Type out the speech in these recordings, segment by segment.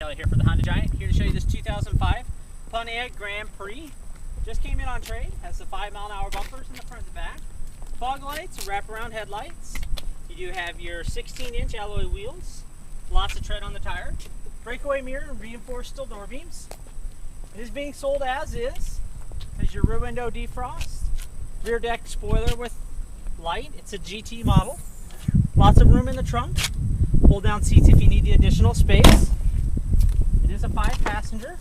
Tyler here for the Honda Giant. Here to show you this 2005 Pontiac Grand Prix. Just came in on trade. Has the 5-mile-an-hour bumpers in the front and back. Fog lights, wraparound headlights. You do have your 16-inch alloy wheels. Lots of tread on the tire. Breakaway mirror and reinforced steel door beams. It is being sold as is. Has your rear window defrost. Rear deck spoiler with light. It's a GT model. Lots of room in the trunk. Pull down seats if you need the additional space. It is a 5-passenger.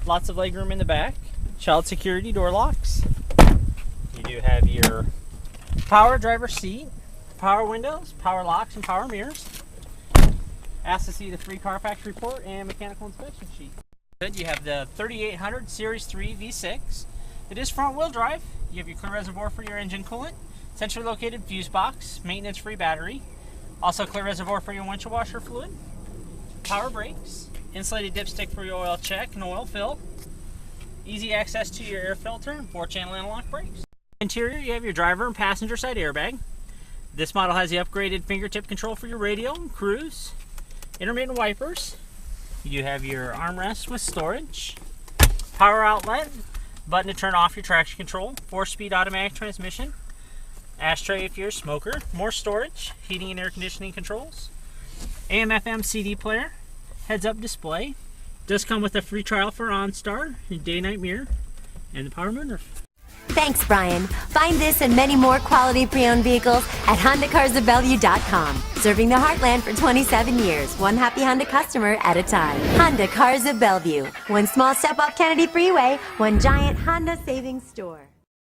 Lots of legroom in the back. Child security door locks. You do have your power driver seat, power windows, power locks, and power mirrors. Ask to see the free Carfax report and mechanical inspection sheet. You have the 3800 Series 3 V6. It is front wheel drive. You have your clear reservoir for your engine coolant, centrally located fuse box, maintenance free battery. Also clear reservoir for your windshield washer fluid, power brakes, insulated dipstick for your oil check and oil fill, easy access to your air filter, and 4-channel anti-lock brakes. Interior, you have your driver and passenger side airbag. This model has the upgraded fingertip control for your radio and cruise, intermittent wipers. You do have your armrest with storage, power outlet, button to turn off your traction control, 4-speed automatic transmission, ashtray if you're a smoker, more storage, heating and air conditioning controls, AM/FM CD player, heads-up display. Does come with a free trial for OnStar, your day-night mirror, and the power moonroof. Thanks, Brian. Find this and many more quality pre-owned vehicles at HondaCarsOfBellevue.com. Serving the heartland for 27 years, one happy Honda customer at a time. Honda Cars of Bellevue. One small step off Kennedy Freeway, one giant Honda savings store.